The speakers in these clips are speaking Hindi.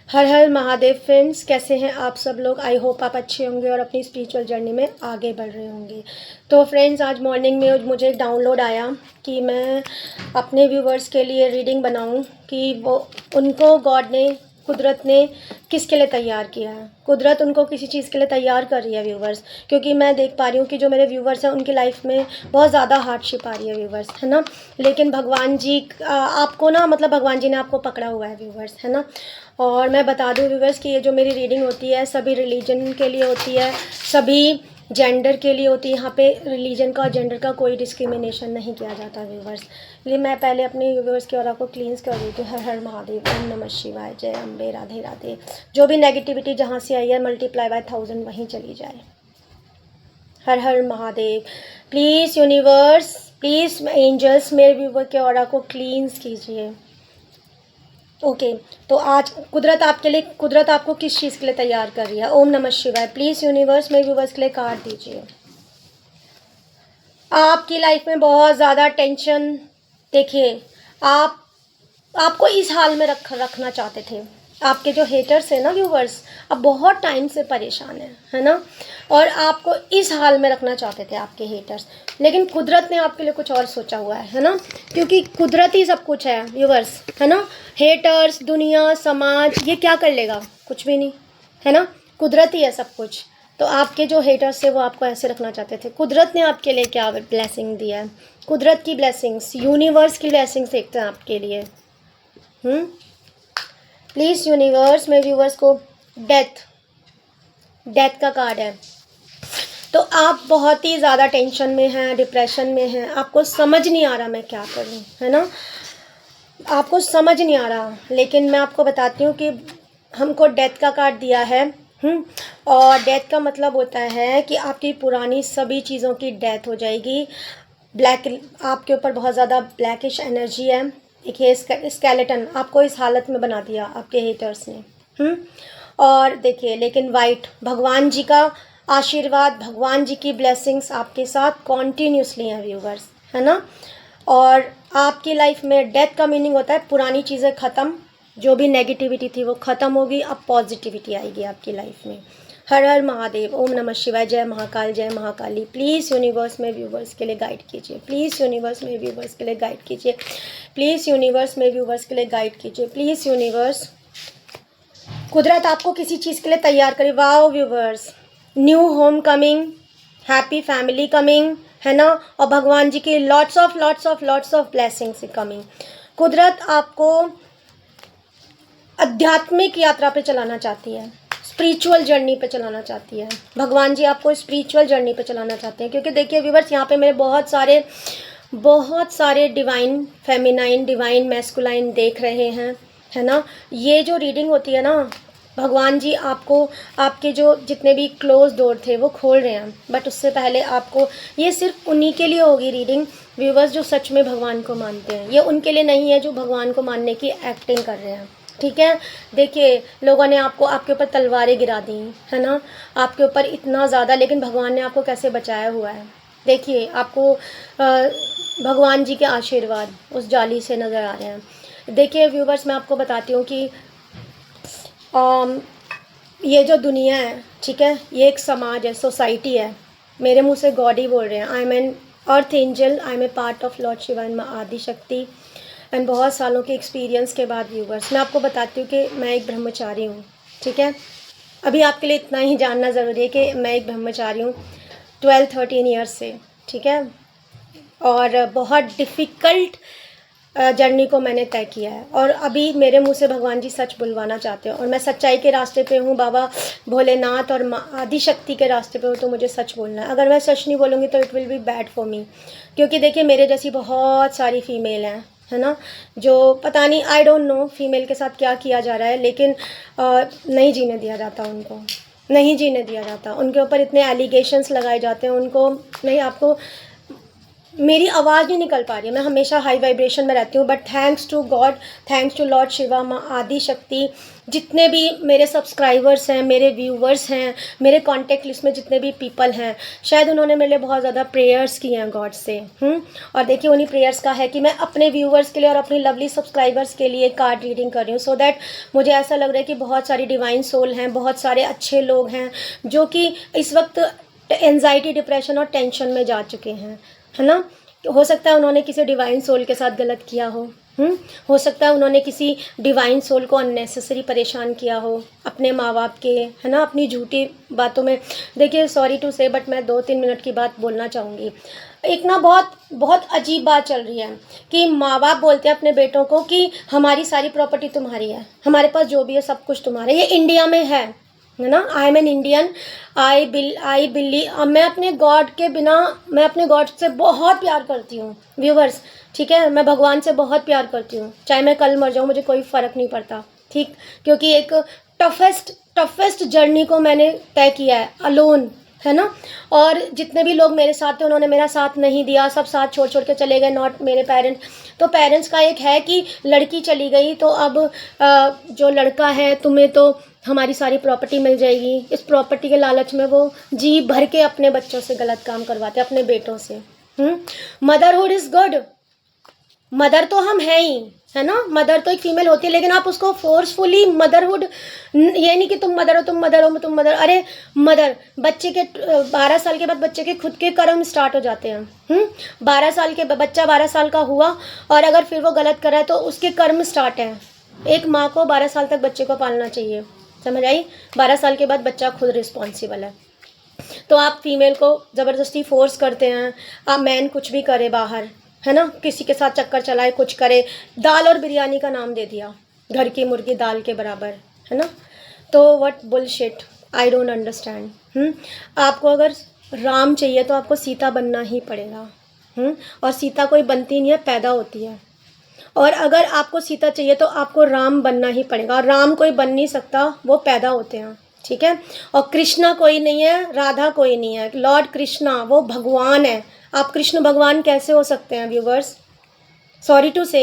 हर हर महादेव फ्रेंड्स, कैसे हैं आप सब लोग। आई होप आप अच्छे होंगे और अपनी स्पिरिचुअल जर्नी में आगे बढ़ रहे होंगे। तो फ्रेंड्स, आज मॉर्निंग में मुझे एक डाउनलोड आया कि मैं अपने व्यूवर्स के लिए रीडिंग बनाऊं कि वो उनको गॉड ने, कुदरत ने किसके लिए तैयार किया है। कुदरत उनको किसी चीज़ के लिए तैयार कर रही है व्यूवर्स, क्योंकि मैं देख पा रही हूँ कि जो मेरे व्यूवर्स हैं उनकी लाइफ में बहुत ज़्यादा हार्डशिप आ रही है व्यूवर्स, है ना। लेकिन भगवान जी आपको ना, मतलब भगवान जी ने आपको पकड़ा हुआ है व्यूवर्स, है ना। और मैं बता दूं व्यूवर्स कि ये जो मेरी रीडिंग होती है सभी रिलीजन के लिए होती है, सभी जेंडर के लिए होती है। यहाँ पे रिलीजन का और जेंडर का कोई डिस्क्रिमिनेशन नहीं किया जाता व्यूवर्स। ये मैं पहले अपने व्यूवर्स की ऑरा को क्लींस कर देती हूँ। हर हर महादेव, ओम नमः शिवाय, जय अम्बे, राधे राधे। जो भी नेगेटिविटी जहाँ से आई है मल्टीप्लाई बाय 1000 वहीं चली जाए। हर हर महादेव। प्लीज़ यूनिवर्स, प्लीज़ एंजल्स, मेरे व्यूवर के ऑरा को क्लींस कीजिए। ओके तो आज कुदरत आपको किस चीज़ के लिए तैयार कर रही है। ओम नमः शिवाय। प्लीज़ यूनिवर्स मेरे व्यूवर्स के लिए कार्ड दीजिए। आपकी लाइफ में बहुत ज़्यादा टेंशन, देखिए आपको इस हाल में रखना चाहते थे। आपके जो हेटर्स हैं ना व्यूवर्स, अब बहुत टाइम से परेशान है ना। और आपको इस हाल में रखना चाहते थे आपके हेटर्स, लेकिन कुदरत ने आपके लिए कुछ और सोचा हुआ है ना। क्योंकि कुदरत ही सब कुछ है व्यूवर्स, है ना। हेटर्स, दुनिया, समाज, ये क्या कर लेगा, कुछ भी नहीं, है ना। कुदरत ही है सब कुछ। तो आपके जो हेटर्स थे वो आपको ऐसे रखना चाहते थे। कुदरत ने आपके लिए क्या ब्लेसिंग दिया है, कुदरत की ब्लेसिंग्स, यूनिवर्स की ब्लेसिंग्स देखते हैं आपके लिए। प्लीज़ यूनिवर्स मेरे व्यूवर्स को डेथ का कार्ड है। तो आप बहुत ही ज़्यादा टेंशन में हैं, डिप्रेशन में हैं, आपको समझ नहीं आ रहा मैं क्या करूं, है ना। आपको समझ नहीं आ रहा, लेकिन मैं आपको बताती हूँ कि हमको डेथ का कार्ड दिया है। और डेथ का मतलब होता है कि आपकी पुरानी सभी चीज़ों की डेथ हो जाएगी। आपके ऊपर बहुत ज़्यादा ब्लैकिश एनर्जी है। देखिए स्केलेटन आपको इस हालत में बना दिया आपके हेटर्स ने। और देखिए, लेकिन वाइट, भगवान जी का आशीर्वाद, भगवान जी की ब्लेसिंग्स आपके साथ कॉन्टीन्यूसली हैं व्यूवर्स, है ना। और आपकी लाइफ में डेथ का मीनिंग होता है पुरानी चीज़ें ख़त्म, जो भी नेगेटिविटी थी वो ख़त्म होगी, अब पॉजिटिविटी आएगी आपकी लाइफ में। हर हर महादेव, ओम नमः शिवाय, जय महाकाल, जय महाकाली। प्लीज़ यूनिवर्स में व्यूवर्स के लिए गाइड कीजिए। प्लीज़ यूनिवर्स में व्यूवर्स के लिए गाइड कीजिए। प्लीज़ यूनिवर्स में व्यूवर्स के लिए गाइड कीजिए। प्लीज़ यूनिवर्स, कुदरत आपको किसी चीज़ के लिए तैयार करे। Wow viewers, new home coming, happy family coming, है ना। और भगवान जी की लॉट्स ऑफ ब्लेसिंग्स कमिंग। कुदरत आपको आध्यात्मिक यात्रा पे चलाना चाहती है, स्पिरिचुअल जर्नी पे चलाना चाहती है। भगवान जी आपको स्पिरिचुअल जर्नी पे चलाना चाहते हैं। क्योंकि देखिए व्यूवर्स, यहाँ पे मेरे बहुत सारे डिवाइन फेमिनाइन, डिवाइन मैस्कुलाइन देख रहे हैं, है ना। ये जो रीडिंग होती है ना, भगवान जी आपको आपके जो जितने भी क्लोज डोर थे वो खोल रहे हैं। बट उससे पहले आपको, ये सिर्फ उन्हीं के लिए होगी रीडिंग व्यूवर्स जो सच में भगवान को मानते हैं। ये उनके लिए नहीं है जो भगवान को मानने की एक्टिंग कर रहे हैं, ठीक है। देखिए लोगों ने आपके ऊपर तलवारें गिरा दी, है ना, आपके ऊपर इतना ज़्यादा, लेकिन भगवान ने आपको कैसे बचाया हुआ है। देखिए आपको भगवान जी के आशीर्वाद उस जाली से नज़र आ रहे हैं। देखिए व्यूवर्स, मैं आपको बताती हूँ कि ये जो दुनिया है, ठीक है, ये एक समाज है, सोसाइटी है। मेरे मुंह से गॉड ही बोल रहे हैं। I am an earth angel, I am a part of lord Shiva and Maa Adi शक्ति। एंड बहुत सालों के एक्सपीरियंस के बाद व्यूवर्स, मैं आपको बताती हूँ कि मैं एक ब्रह्मचारी हूँ, ठीक है। अभी आपके लिए इतना ही जानना ज़रूरी है कि मैं एक ब्रह्मचारी हूँ 12-13 ईयर्स से, ठीक है। और बहुत डिफ़िकल्ट जर्नी को मैंने तय किया है। और अभी मेरे मुंह से भगवान जी सच बुलवाना चाहते हैं, और मैं सच्चाई के रास्ते पे हूँ। बाबा भोलेनाथ और आदि शक्ति के रास्ते पे हूँ, तो मुझे सच बोलना है। अगर मैं सच नहीं बोलूँगी तो it will be bad for me. क्योंकि देखिए मेरे जैसी बहुत सारी फीमेल हैं, है ना, जो पता नहीं, आई डोंट नो फीमेल के साथ क्या किया जा रहा है, लेकिन नहीं जीने दिया जाता, उनको नहीं जीने दिया जाता। उनके ऊपर इतने एलिगेशंस लगाए जाते हैं, उनको नहीं, आपको मेरी आवाज़ नहीं निकल पा रही है, मैं हमेशा हाई वाइब्रेशन में रहती हूँ, but thanks to God, thanks to lord Shiva, Maa Adi शक्ति, जितने भी मेरे सब्सक्राइबर्स हैं, मेरे व्यूवर्स हैं, मेरे कांटेक्ट लिस्ट में जितने भी पीपल हैं, शायद उन्होंने मेरे लिए बहुत ज़्यादा प्रेयर्स किए हैं गॉड से। और देखिए उन्हीं प्रेयर्स का है कि मैं अपने व्यूवर्स के लिए और अपनी लवली सब्सक्राइबर्स के लिए कार्ड रीडिंग कर रही हूँ, सो दैट मुझे ऐसा लग रहा है कि बहुत सारी डिवाइन सोल हैं, बहुत सारे अच्छे लोग हैं जो कि इस वक्त एंजाइटी, डिप्रेशन और टेंशन में जा चुके हैं, है ना। हो सकता है उन्होंने किसी डिवाइन सोल के साथ गलत किया हो सकता है उन्होंने किसी डिवाइन सोल को अननेसेसरी परेशान किया हो अपने माँ बाप के, है ना, अपनी झूठी बातों में। देखिए सॉरी टू से, बट मैं 2-3 मिनट की बात बोलना चाहूँगी। एक ना बहुत बहुत अजीब बात चल रही है कि माँ बाप बोलते हैं अपने बेटों को कि हमारी सारी प्रॉपर्टी तुम्हारी है, हमारे पास जो भी है सब कुछ तुम्हारा है। ये इंडिया में है ना। आई am an Indian, I believe, मैं अपने गॉड के बिना, मैं अपने गॉड से बहुत प्यार करती हूँ व्यूवर्स, ठीक है। मैं भगवान से बहुत प्यार करती हूँ, चाहे मैं कल मर जाऊँ मुझे कोई फ़र्क नहीं पड़ता, ठीक। क्योंकि एक टफेस्ट जर्नी को मैंने तय किया है अलोन, है ना। और जितने भी लोग मेरे साथ थे उन्होंने मेरा साथ नहीं दिया, सब साथ छोड़ के चले गए, नॉट मेरे पेरेंट्स। तो पेरेंट्स का एक है कि लड़की चली गई तो अब जो लड़का है तुम्हें तो हमारी सारी प्रॉपर्टी मिल जाएगी। इस प्रॉपर्टी के लालच में वो जी भर के अपने बच्चों से गलत काम करवाते, अपने बेटों से। मदरहुड इज़ गुड, मदर तो हम हैं ही, है ना। मदर तो एक फीमेल होती है, लेकिन आप उसको फोर्सफुली मदरहुड, ये नहीं कि तुम मदर हो, तुम मदर हो, तुम मदर। अरे मदर, बच्चे के 12 साल के बाद बच्चे के खुद के कर्म स्टार्ट हो जाते हैं। 12 साल के बच्चा 12 साल का हुआ और अगर फिर वो गलत कर रहा है तो उसके कर्म स्टार्ट हैं। एक माँ को 12 साल तक बच्चे को पालना चाहिए, समझ आई। 12 साल के बाद बच्चा खुद रिस्पॉन्सिबल है। तो आप फीमेल को ज़बरदस्ती फोर्स करते हैं, आप मैन कुछ भी करे बाहर, है ना, किसी के साथ चक्कर चलाए, कुछ करे, दाल और बिरयानी का नाम दे दिया, घर की मुर्गी दाल के बराबर, है ना। तो what bullshit, I don't understand. आपको अगर राम चाहिए तो आपको सीता बनना ही पड़ेगा। और सीता कोई बनती नहीं है, पैदा होती है। और अगर आपको सीता चाहिए तो आपको राम बनना ही पड़ेगा, और राम कोई बन नहीं सकता, वो पैदा होते हैं, ठीक है। और कृष्णा कोई नहीं है, राधा कोई नहीं है, लॉर्ड कृष्णा वो भगवान है। आप कृष्ण भगवान कैसे हो सकते हैं व्यूवर्स, सॉरी टू से।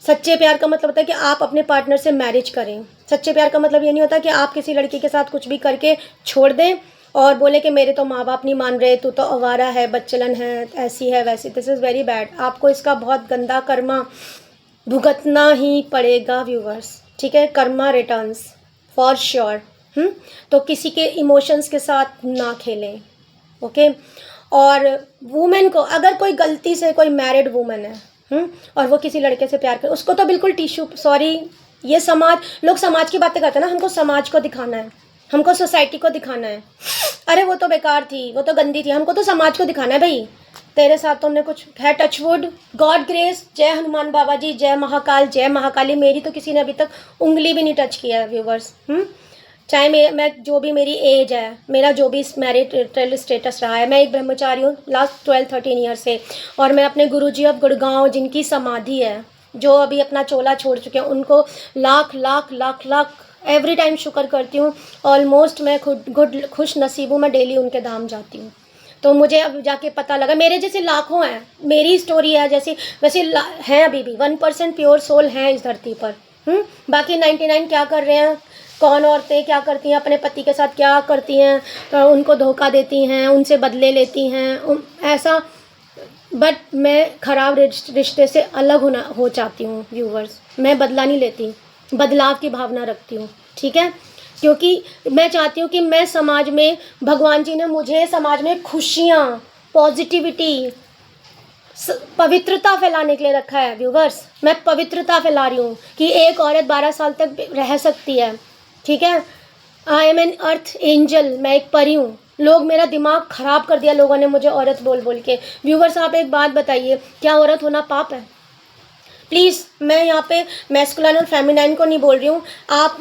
सच्चे प्यार का मतलब होता है कि आप अपने पार्टनर से मैरिज करें। सच्चे प्यार का मतलब ये नहीं होता कि आप किसी लड़की के साथ कुछ भी करके छोड़ दें और बोले कि मेरे तो माँ बाप नहीं मान रहे, तू तो आवारा है, बच्चलन है, ऐसी है वैसी। This is very bad. आपको इसका बहुत गंदा कर्मा भुगतना ही पड़ेगा व्यूवर्स, ठीक है। Karma returns for sure. तो किसी के इमोशंस के साथ ना खेलें, ओके। और वुमेन को, अगर कोई गलती से कोई मैरिड वुमेन है और वो किसी लड़के से प्यार करे, उसको तो बिल्कुल टिश्यू, सॉरी, ये समाज, लोग समाज की बातें करते हैं ना, हमको समाज को दिखाना है, हमको सोसाइटी को दिखाना है। अरे वो तो बेकार थी, वो तो गंदी थी, हमको तो समाज को दिखाना है भाई। तेरे साथ तो हमने कुछ है, टचवुड, गॉड ग्रेस, जय हनुमान बाबा जी, जय महाकाल, जय महाकाली। मेरी तो किसी ने अभी तक उंगली भी नहीं टच किया है व्यूवर्स। चाहे मैं जो भी मेरी एज है, मेरा जो भी मैरिटल स्टेटस रहा है, मैं एक ब्रह्मचारी हूँ लास्ट 12-13 ईयर से। और मैं अपने गुरुजी ऑफ गुड़गांव, जिनकी समाधि है, जो अभी अपना चोला छोड़ चुके हैं, उनको लाख लाख लाख लाख एवरी टाइम शुक्र करती हूँ। ऑलमोस्ट मैं खुश नसीब हूँ, मैं डेली उनके धाम जाती हूँ। तो मुझे अब जाके पता लगा मेरे जैसे लाखों हैं, मेरी स्टोरी है जैसे वैसे हैं, अभी भी 1% प्योर सोल हैं इस धरती पर। बाकी 99 क्या कर रहे हैं, कौन औरतें क्या करती हैं, अपने पति के साथ क्या करती हैं, तो उनको धोखा देती हैं, उनसे बदले लेती हैं, ऐसा। बट मैं ख़राब रिश्ते से अलग हो चाहती हूँ व्यूवर्स। मैं बदला नहीं लेती, बदलाव की भावना रखती हूँ, ठीक है। क्योंकि मैं चाहती हूँ कि मैं समाज में, भगवान जी ने मुझे समाज में खुशियाँ, पॉजिटिविटी, पवित्रता फैलाने के लिए रखा है व्यूवर्स। मैं पवित्रता फैला रही हूँ कि एक औरत 12 साल तक रह सकती है, ठीक है। I am an earth angel, मैं एक परी हूँ। लोग, मेरा दिमाग ख़राब कर दिया लोगों ने मुझे औरत बोल बोल के। व्यूवर्स आप एक बात बताइए, क्या औरत होना पाप है? प्लीज़, मैं यहाँ पे मैस्कुलाइन और फेमिनाइन को नहीं बोल रही हूँ। आप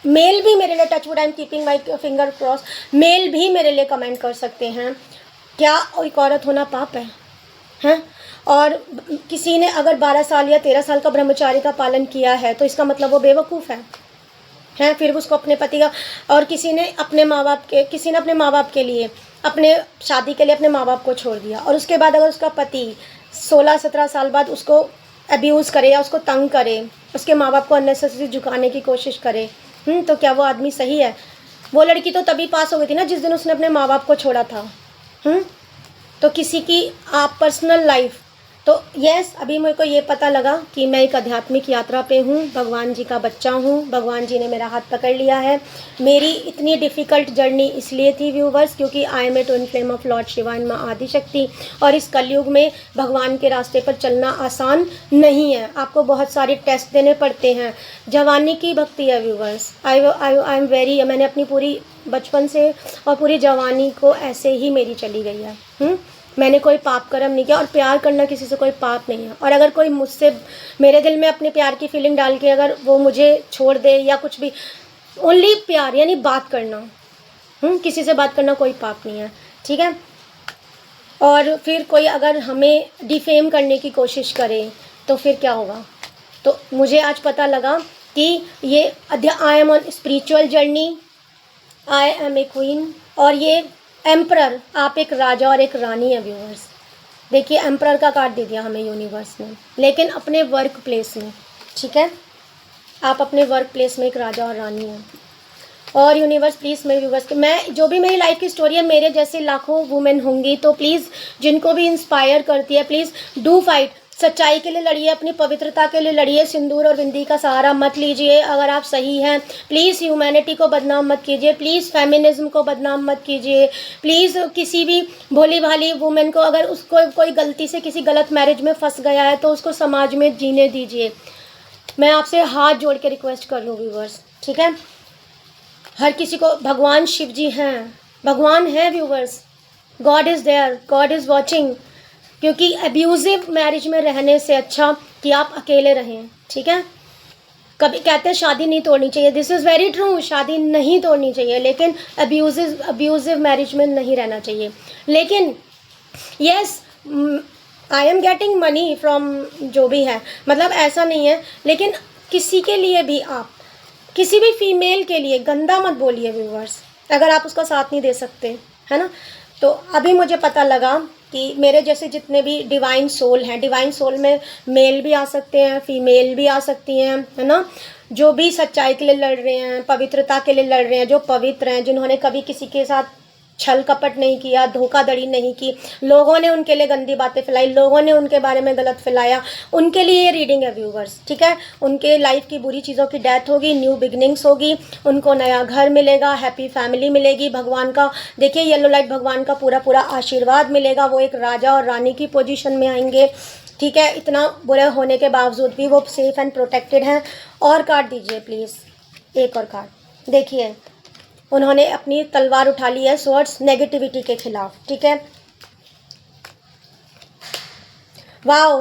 मेल भी मेरे लिए, touch wood I am keeping my finger cross, male भी मेरे लिए कमेंट कर सकते हैं। क्या एक औरत होना पाप है? हैं? और किसी ने अगर 12 साल या 13 साल का ब्रह्मचारी का पालन किया है तो इसका मतलब वो बेवकूफ़ है। फिर उसको अपने पति का, और किसी ने अपने माँ बाप के लिए अपने शादी के लिए अपने माँ बाप को छोड़ दिया, और उसके बाद अगर उसका पति 16-17 साल बाद उसको अब्यूज़ करे या उसको तंग करे, उसके माँ बाप को अननेसेसरी झुकाने की कोशिश करे, तो क्या वो आदमी सही है? वो लड़की तो तभी पास हो गई थी ना जिस दिन उसने अपने माँ बाप को छोड़ा था। तो किसी की आप पर्सनल लाइफ, तो यस, अभी मेरे को ये पता लगा कि मैं एक आध्यात्मिक यात्रा पे हूँ, भगवान जी का बच्चा हूँ, भगवान जी ने मेरा हाथ पकड़ लिया है। मेरी इतनी डिफ़िकल्ट जर्नी इसलिए थी व्यूवर्स, क्योंकि I am a twin flame of lord Shiva and Maa Adishakti, और इस कलयुग में भगवान के रास्ते पर चलना आसान नहीं है। आपको बहुत सारे टेस्ट देने पड़ते हैं। जवानी की भक्ति है व्यूवर्स। आई एम वेरी, मैंने अपनी पूरी बचपन से और पूरी जवानी को ऐसे ही मेरी चली गई है। मैंने कोई पाप कर्म नहीं किया, और प्यार करना किसी से कोई पाप नहीं है। और अगर कोई मुझसे मेरे दिल में अपने प्यार की फीलिंग डाल के अगर वो मुझे छोड़ दे या कुछ भी, ओनली प्यार यानी बात करना, किसी से बात करना कोई पाप नहीं है, ठीक है। और फिर कोई अगर हमें डिफेम करने की कोशिश करे तो फिर क्या होगा? तो मुझे आज पता लगा कि ये I am on spiritual journey, I am a queen, और ये एम्परर, आप एक राजा और एक रानी है व्यूअर्स। देखिए एम्परर का कार्ड दे दिया हमें यूनिवर्स ने, लेकिन अपने वर्क प्लेस में, ठीक है, आप अपने वर्क प्लेस में एक राजा और रानी हैं। और यूनिवर्स प्लीज़ मेरे व्यूवर्स के, मैं जो भी मेरी लाइफ की स्टोरी है, मेरे जैसे लाखों वुमेन होंगी, तो प्लीज़ जिनको भी इंस्पायर करती है, प्लीज़ डू फाइट, सच्चाई के लिए लड़िए, अपनी पवित्रता के लिए लड़िए, सिंदूर और बिंदी का सहारा मत लीजिए। अगर आप सही हैं, प्लीज़ ह्यूमैनिटी को बदनाम मत कीजिए, प्लीज़ फेमिनिज्म को बदनाम मत कीजिए, प्लीज़ किसी भी भोली भाली वुमेन को अगर उसको कोई गलती से किसी गलत मैरिज में फंस गया है तो उसको समाज में जीने दीजिए। मैं आपसे हाथ जोड़ के रिक्वेस्ट कर लूँ व्यूवर्स, ठीक है। हर किसी को भगवान शिव जी हैं, भगवान है viewers, God is there, God is watching. क्योंकि अब्यूज़िव मैरिज में रहने से अच्छा कि आप अकेले रहें, ठीक है। कभी कहते हैं शादी नहीं तोड़नी चाहिए, दिस इज़ वेरी ट्रू, शादी नहीं तोड़नी चाहिए, लेकिन अब्यूज़िव मैरिज में नहीं रहना चाहिए। लेकिन yes, I am getting money from जो भी है, मतलब ऐसा नहीं है, लेकिन किसी के लिए भी आप किसी भी फीमेल के लिए गंदा मत बोलिए व्यूवर्स, अगर आप उसका साथ नहीं दे सकते, है ना। तो अभी मुझे पता लगा कि मेरे जैसे जितने भी डिवाइन सोल हैं, डिवाइन सोल में मेल भी आ सकते हैं, फीमेल भी आ सकती हैं, है ना, जो भी सच्चाई के लिए लड़ रहे हैं, पवित्रता के लिए लड़ रहे हैं, जो पवित्र हैं, जिन्होंने कभी किसी के साथ छल कपट नहीं किया, धोखाधड़ी नहीं की, लोगों ने उनके लिए गंदी बातें फैलाई, लोगों ने उनके बारे में गलत फैलाया, उनके लिए ये रीडिंग है व्यूवर्स, ठीक है। उनके लाइफ की बुरी चीज़ों की डेथ होगी, न्यू बिगनिंग्स होगी, उनको नया घर मिलेगा, हैप्पी फैमिली मिलेगी, भगवान का देखिए येलो लाइट, भगवान का पूरा पूरा आशीर्वाद मिलेगा, वो एक राजा और रानी की पोजीशन में आएंगे, ठीक है। इतना बुरा होने के बावजूद भी वो सेफ एंड प्रोटेक्टेड हैं। और कार्ड दीजिए प्लीज़, एक और कार्ड देखिए, उन्होंने अपनी तलवार उठा ली है, स्वॉर्ड्स, नेगेटिविटी के खिलाफ, ठीक है। वाओ,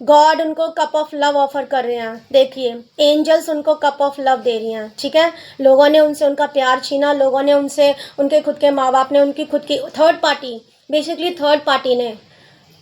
गॉड उनको कप ऑफ लव ऑफर कर रहे हैं, देखिए एंजल्स उनको कप ऑफ लव दे रही हैं, ठीक है। लोगों ने उनसे उनका प्यार छीना, लोगों ने उनसे, उनके खुद के माँ बाप ने, उनकी खुद की third party, basically third party ने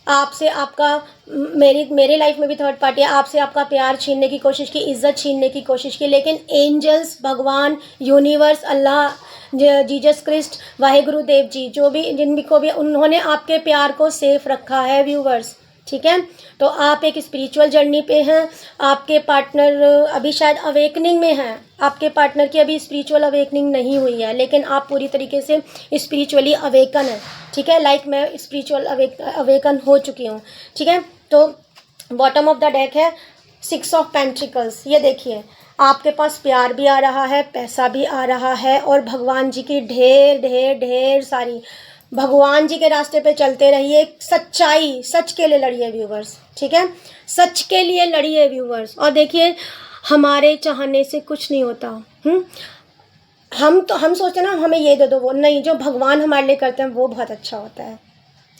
आपसे आपका, मेरी लाइफ में भी थर्ड पार्टी है, आपसे आपका प्यार छीनने की कोशिश की, इज्जत छीनने की कोशिश की, लेकिन एंजल्स, भगवान, यूनिवर्स, अल्लाह, जीसस क्रिस्ट, वाहिगुरु देव जी, जो भी जिन भी को भी, उन्होंने आपके प्यार को सेफ रखा है व्यूवर्स, ठीक है। तो आप एक स्पिरिचुअल जर्नी पे हैं, आपके पार्टनर अभी शायद अवेकनिंग में हैं, आपके पार्टनर की अभी स्पिरिचुअल अवेकनिंग नहीं हुई है, लेकिन आप पूरी तरीके से स्पिरिचुअली अवेकन है, ठीक है। लाइक मैं स्पिरिचुअल अवेकन हो चुकी हूँ, ठीक है। तो बॉटम ऑफ द डेक है 6 ऑफ पेंटिकल्स, ये देखिए आपके पास प्यार भी आ रहा है, पैसा भी आ रहा है, और भगवान जी की ढेर ढेर ढेर सारी, भगवान जी के रास्ते पे चलते रहिए, सच्चाई, सच के लिए लड़िए व्यूवर्स, ठीक है, सच के लिए लड़िए व्यूवर्स। और देखिए हमारे चाहने से कुछ नहीं होता, हम सोचते हैं ना हमें ये दे दो, वो नहीं, जो भगवान हमारे लिए करते हैं वो बहुत अच्छा होता है।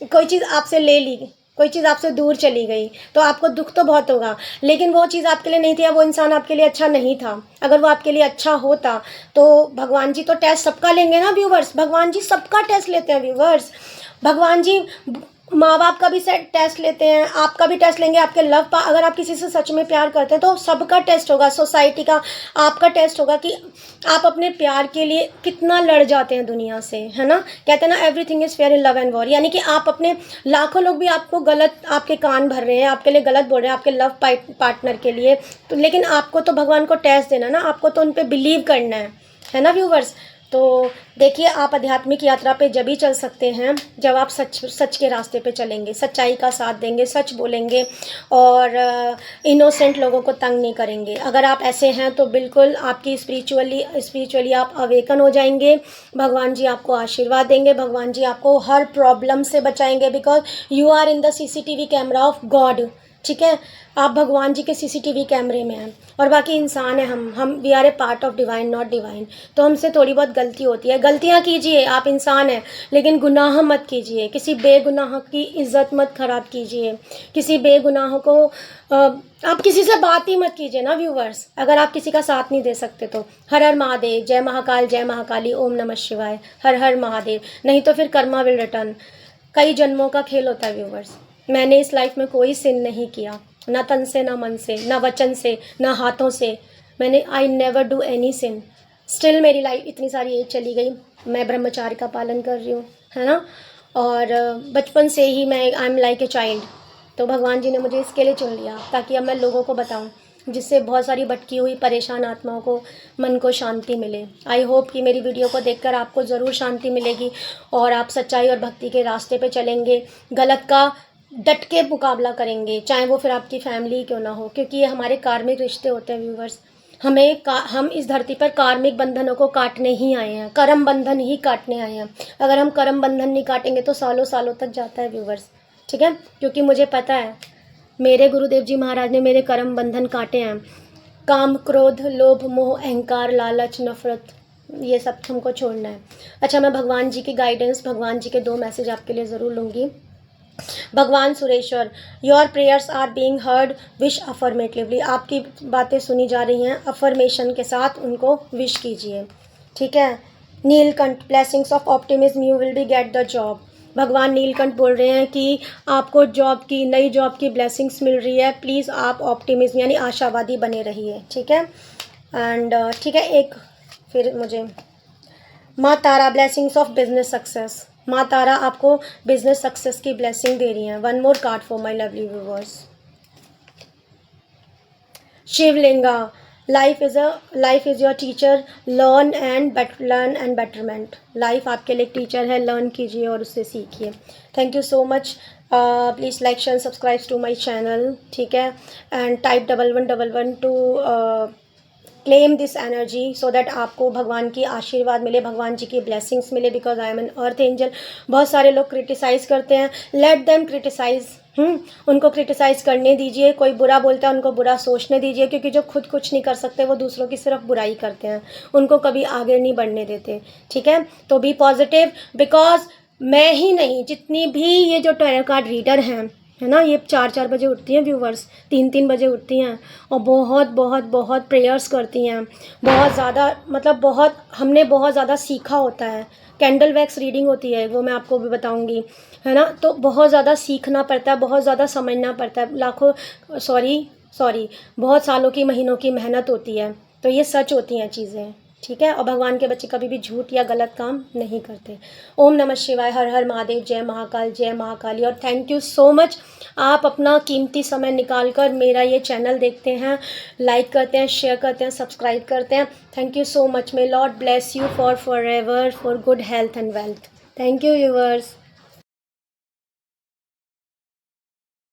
कोई चीज़ आपसे ले ली, कोई चीज़ आपसे दूर चली गई तो आपको दुख तो बहुत होगा, लेकिन वो चीज़ आपके लिए नहीं थी, वो इंसान आपके लिए अच्छा नहीं था। अगर वो आपके लिए अच्छा होता तो भगवान जी तो टेस्ट सबका लेंगे ना व्यूवर्स, भगवान जी सबका टेस्ट लेते हैं व्यूवर्स। भगवान जी माँ बाप का भी टेस्ट लेते हैं, आपका भी टेस्ट लेंगे, आपके अगर आप किसी से सच में प्यार करते हैं तो सबका टेस्ट होगा, सोसाइटी का, आपका टेस्ट होगा कि आप अपने प्यार के लिए कितना लड़ जाते हैं दुनिया से, है ना। कहते हैं ना, everything is fair in love and war, यानी कि आप अपने, लाखों लोग भी आपको गलत, आपके कान भर रहे हैं, आपके लिए गलत बोल रहे हैं, आपके लव पार्टनर के लिए, तो लेकिन आपको तो भगवान को टेस्ट देना ना, आपको तो उन पर बिलीव करना है ना व्यूवर्स। तो देखिए, आप आध्यात्मिक यात्रा पे जब ही चल सकते हैं जब आप सच के रास्ते पे चलेंगे, सच्चाई का साथ देंगे, सच बोलेंगे और इनोसेंट लोगों को तंग नहीं करेंगे। अगर आप ऐसे हैं तो बिल्कुल आपकी स्पिरिचुअली आप अवेकन हो जाएंगे। भगवान जी आपको आशीर्वाद देंगे, भगवान जी आपको हर प्रॉब्लम से बचाएंगे, because you are in the CCTV camera of God. ठीक है, आप भगवान जी के CCTV कैमरे में हैं और बाकी इंसान है, हम we are a part of divine, not divine. तो हमसे थोड़ी बहुत गलती होती है, गलतियां कीजिए, आप इंसान हैं, लेकिन गुनाह मत कीजिए, किसी बेगुनाह की इज्जत मत खराब कीजिए, किसी बेगुनाह को आप किसी से बात ही मत कीजिए ना व्यूवर्स, अगर आप किसी का साथ नहीं दे सकते तो। हर हर महादेव, जय महाकाल, जय महाकाली, ओम नमः शिवाय, हर हर महादेव। नहीं तो फिर कर्मा विल रिटर्न। कई जन्मों का खेल होता है व्यूवर्स। मैंने इस लाइफ में कोई सिन नहीं किया, ना तन से, ना मन से, ना वचन से, ना हाथों से। I never do any sin. Still मेरी लाइफ इतनी सारी एज चली गई, मैं ब्रह्मचार्य का पालन कर रही हूँ, है ना। और बचपन से ही मैं I am like a child. तो भगवान जी ने मुझे इसके लिए चुन लिया ताकि अब मैं लोगों को बताऊँ, जिससे बहुत सारी भटकी हुई परेशान आत्माओं को, मन को शांति मिले। आई होप कि मेरी वीडियो को देखकर आपको ज़रूर शांति मिलेगी और आप सच्चाई और भक्ति के रास्ते पे चलेंगे, गलत का डट के मुकाबला करेंगे, चाहे वो फिर आपकी फैमिली क्यों ना हो, क्योंकि ये हमारे कार्मिक रिश्ते होते हैं व्यूवर्स। हम इस धरती पर कार्मिक बंधनों को काटने ही आए हैं, कर्म बंधन ही काटने आए हैं। अगर हम कर्म बंधन नहीं काटेंगे तो सालों सालों तक जाता है व्यूवर्स। ठीक है, क्योंकि मुझे पता है, मेरे गुरुदेव जी महाराज ने मेरे कर्म बंधन काटे हैं। काम, क्रोध, लोभ, मोह, अहंकार, लालच, नफरत, ये सब हमको छोड़ना है। अच्छा, मैं भगवान जी की गाइडेंस, भगवान जी के 2 मैसेज आपके लिए ज़रूर लूँगी। भगवान Sureshwar, your prayers are being heard, wish affirmatively. आपकी बातें सुनी जा रही हैं, अफर्मेशन के साथ उनको विश कीजिए। ठीक है। Neelkanth, blessings of optimism, you will be get the job. भगवान नीलकंठ बोल रहे हैं कि आपको नई जॉब की ब्लेसिंग्स मिल रही है। प्लीज़ आप ऑप्टिमिज्म यानी आशावादी बने रहिए। ठीक है। एंड ठीक है, एक फिर मुझे माँ तारा, ब्लेसिंग्स ऑफ बिजनेस सक्सेस। माँ तारा आपको बिजनेस सक्सेस की ब्लेसिंग दे रही हैं। One more card for my lovely viewers. Shivalinga, life is your teacher, learn and betterment. Life आपके लिए एक टीचर है, लर्न कीजिए और उससे सीखिए। Thank you so much. Please like, share, subscribe to my channel. ठीक है। And type 1111 to claim this energy so that आपको भगवान की आशीर्वाद मिले, भगवान जी की ब्लेसिंग्स मिले, because I am an earth angel. बहुत सारे लोग क्रिटिसाइज़ करते हैं, लेट देम क्रिटिसाइज़। उनको क्रिटिसाइज़ करने दीजिए। कोई बुरा बोलता है, उनको बुरा सोचने दीजिए, क्योंकि जो खुद कुछ नहीं कर सकते वो दूसरों की सिर्फ बुराई करते हैं, उनको कभी आगे नहीं बढ़ने देते। ठीक है। तो बी पॉजिटिव, बिकॉज मैं ही नहीं, जितनी भी ये जो टैरो कार्ड रीडर हैं, है ना, ये 4-4 बजे उठती हैं व्यूवर्स, 3-3 बजे उठती हैं और बहुत बहुत बहुत प्रेयर्स करती हैं। बहुत ज़्यादा, मतलब बहुत, हमने बहुत ज़्यादा सीखा होता है। कैंडल वैक्स रीडिंग होती है, वो मैं आपको भी बताऊंगी, है ना। तो बहुत ज़्यादा सीखना पड़ता है, बहुत ज़्यादा समझना पड़ता है, बहुत सालों की, महीनों की मेहनत होती है। तो ये सच होती हैं चीज़ें। ठीक है। और भगवान के बच्चे कभी भी झूठ या गलत काम नहीं करते। ओम नमः शिवाय, हर हर महादेव, जय महाकाल, जय महाकाली। और थैंक यू सो मच, आप अपना कीमती समय निकाल कर मेरा ये चैनल देखते हैं, लाइक करते हैं, शेयर करते हैं, सब्सक्राइब करते हैं। Thank you so much. My lord bless you for ever, for good health and wealth. Thank you viewers.